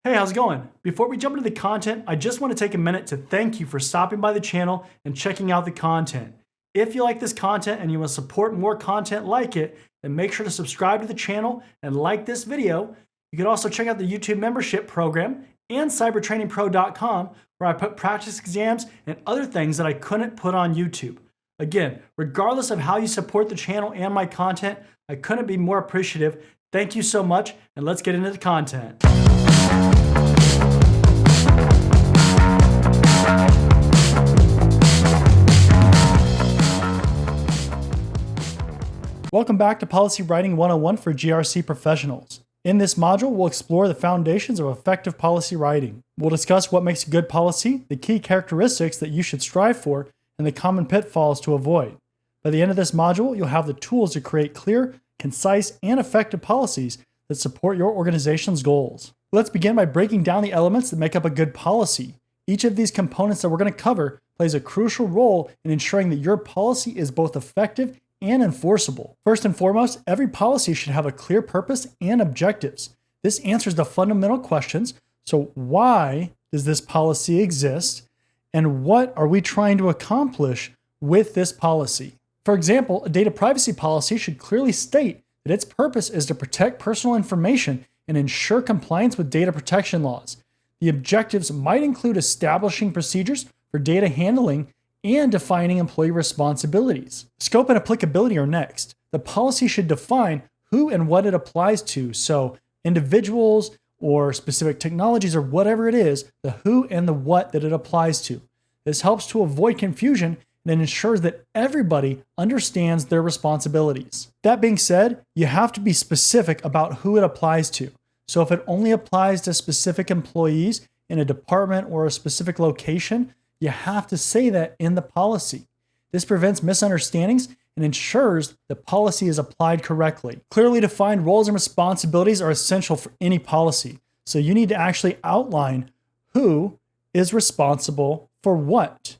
Hey, how's it going? Before we jump into the content, I just want to take a minute to thank you for stopping by the channel and checking out the content. If you like this content and you want to support more content like it, then make sure to subscribe to the channel and like this video. You can also check out the YouTube membership program and cybertrainingpro.com, where I put practice exams and other things that I couldn't put on YouTube. Again, regardless of how you support the channel and my content, I couldn't be more appreciative. Thank you so much, and let's get into the content. Welcome back to Policy Writing 101 for GRC professionals. In this module, we'll explore the foundations of effective policy writing. We'll discuss what makes a good policy, the key characteristics that you should strive for, and the common pitfalls to avoid. By the end of this module, you'll have the tools to create clear, concise, and effective policies that support your organization's goals. Let's begin by breaking down the elements that make up a good policy. Each of these components that we're going to cover plays a crucial role in ensuring that your policy is both effective and enforceable. First and foremost, every policy should have a clear purpose and objectives. This answers the fundamental questions. So why does this policy exist? And what are we trying to accomplish with this policy? For example, a data privacy policy should clearly state that its purpose is to protect personal information and ensure compliance with data protection laws. The objectives might include establishing procedures for data handling and defining employee responsibilities. Scope and applicability are next. The policy should define who and what it applies to, so individuals or specific technologies or whatever it is, the who and the what that it applies to. This helps to avoid confusion and ensures that everybody understands their responsibilities. That being said, you have to be specific about who it applies to. So if it only applies to specific employees in a department or a specific location, you have to say that in the policy. This prevents misunderstandings and ensures the policy is applied correctly. Clearly defined roles and responsibilities are essential for any policy. So you need to actually outline who is responsible for what.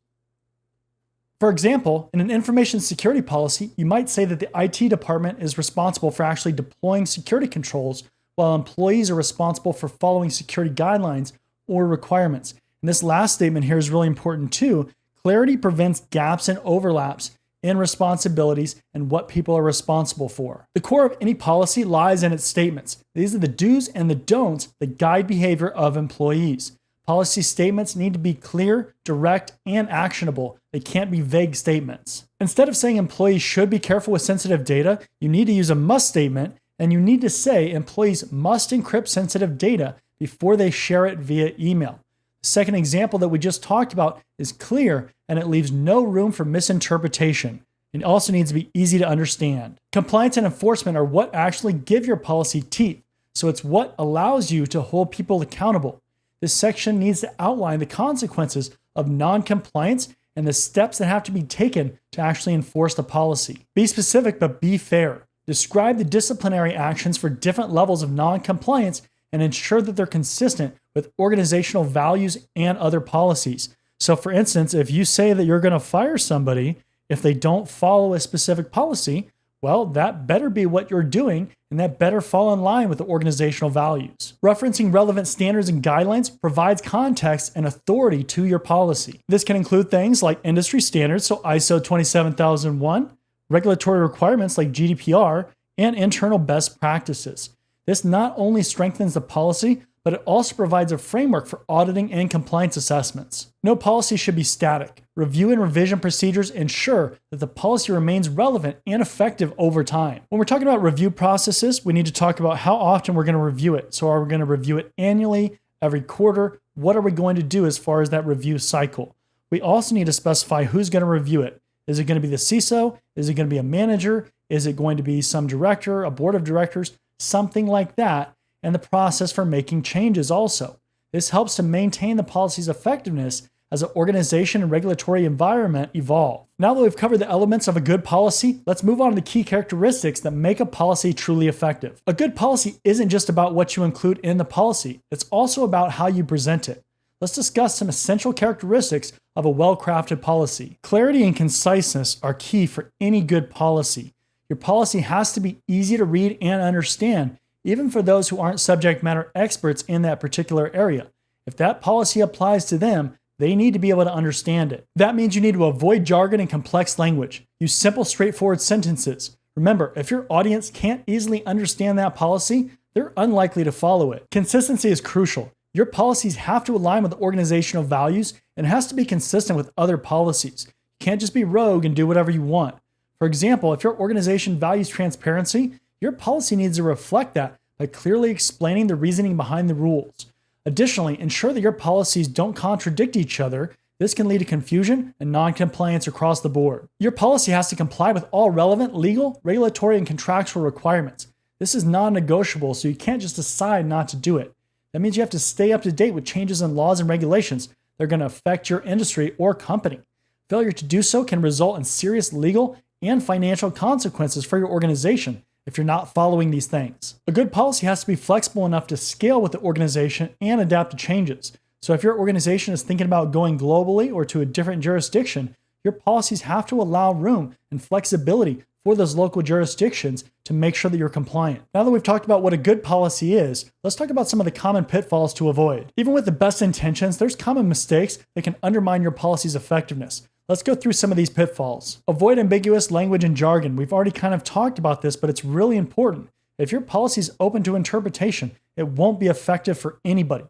For example, in an information security policy, you might say that the IT department is responsible for actually deploying security controls, while employees are responsible for following security guidelines or requirements. And this last statement here is really important too. Clarity prevents gaps and overlaps in responsibilities and what people are responsible for. The core of any policy lies in its statements. These are the do's and the don'ts that guide behavior of employees. Policy statements need to be clear, direct, and actionable. They can't be vague statements. Instead of saying employees should be careful with sensitive data, you need to use a must statement, and you need to say employees must encrypt sensitive data before they share it via email. The second example that we just talked about is clear, and it leaves no room for misinterpretation. It also needs to be easy to understand. Compliance and enforcement are what actually give your policy teeth, so it's what allows you to hold people accountable. This section needs to outline the consequences of non-compliance and the steps that have to be taken to actually enforce the policy. Be specific, but be fair. Describe the disciplinary actions for different levels of non-compliance and ensure that they're consistent with organizational values and other policies. So for instance, if you say that you're going to fire somebody if they don't follow a specific policy, well, that better be what you're doing, and that better fall in line with the organizational values. Referencing relevant standards and guidelines provides context and authority to your policy. This can include things like industry standards, so ISO 27001, regulatory requirements like GDPR, and internal best practices. This not only strengthens the policy, but it also provides a framework for auditing and compliance assessments. No policy should be static. Review and revision procedures ensure that the policy remains relevant and effective over time. When we're talking about review processes, we need to talk about how often we're going to review it. So are we going to review it annually, every quarter? What are we going to do as far as that review cycle? We also need to specify who's going to review it. Is it going to be the CISO? Is it going to be a manager? Is it going to be some director, a board of directors? Something like that, and the process for making changes also. This helps to maintain the policy's effectiveness as an organization and regulatory environment evolve. Now that we've covered the elements of a good policy, let's move on to the key characteristics that make a policy truly effective. A good policy isn't just about what you include in the policy, it's also about how you present it. Let's discuss some essential characteristics of a well-crafted policy. Clarity and conciseness are key for any good policy. Your policy has to be easy to read and understand. even for those who aren't subject matter experts in that particular area. If that policy applies to them, they need to be able to understand it. That means you need to avoid jargon and complex language. Use simple, straightforward sentences. Remember, if your audience can't easily understand that policy, they're unlikely to follow it. Consistency is crucial. Your policies have to align with organizational values and it has to be consistent with other policies. You can't just be rogue and do whatever you want. For example, if your organization values transparency, your policy needs to reflect that by clearly explaining the reasoning behind the rules. Additionally, ensure that your policies don't contradict each other. This can lead to confusion and non-compliance across the board. Your policy has to comply with all relevant legal, regulatory, and contractual requirements. This is non-negotiable, so you can't just decide not to do it. That means you have to stay up to date with changes in laws and regulations that are going to affect your industry or company. Failure to do so can result in serious legal and financial consequences for your organization if you're not following these things. A good policy has to be flexible enough to scale with the organization and adapt to changes. So if your organization is thinking about going globally or to a different jurisdiction, your policies have to allow room and flexibility for those local jurisdictions to make sure that you're compliant. Now that we've talked about what a good policy is, let's talk about some of the common pitfalls to avoid. Even with the best intentions, there's common mistakes that can undermine your policy's effectiveness. Let's go through some of these pitfalls. Avoid ambiguous language and jargon. We've already kind of talked about this, but it's really important. If your policy is open to interpretation, it won't be effective for anybody.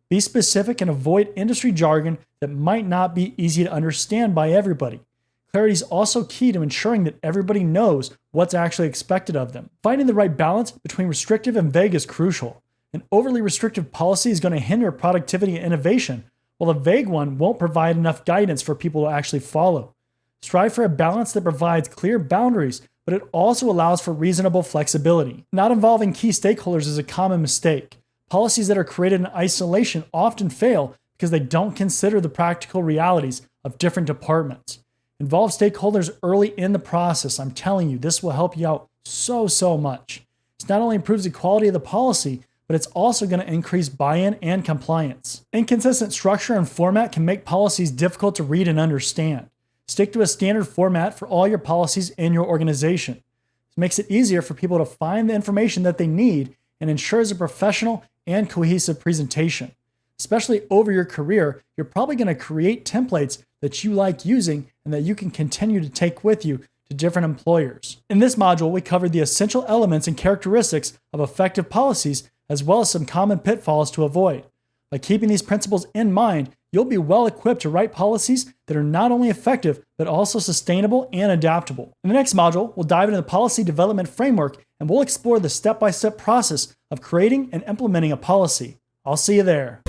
Be specific and avoid industry jargon that might not be easy to understand by everybody. Clarity is also key to ensuring that everybody knows what's actually expected of them. Finding the right balance between restrictive and vague is crucial. An overly restrictive policy is going to hinder productivity and innovation, while a vague one won't provide enough guidance for people to actually follow. Strive for a balance that provides clear boundaries, but it also allows for reasonable flexibility. Not involving key stakeholders is a common mistake. Policies that are created in isolation often fail because they don't consider the practical realities of different departments. Involve stakeholders early in the process. I'm telling you, this will help you out so much. This not only improves the quality of the policy, but it's also going to increase buy-in and compliance. Inconsistent structure and format can make policies difficult to read and understand. Stick to a standard format for all your policies in your organization. This makes it easier for people to find the information that they need and ensures a professional and cohesive presentation. Especially over your career, you're probably going to create templates that you like using and that you can continue to take with you to different employers. In this module, we covered the essential elements and characteristics of effective policies, as well as some common pitfalls to avoid. By keeping these principles in mind, you'll be well equipped to write policies that are not only effective, but also sustainable and adaptable. In the next module, we'll dive into the policy development framework and we'll explore the step-by-step process of creating and implementing a policy. I'll see you there.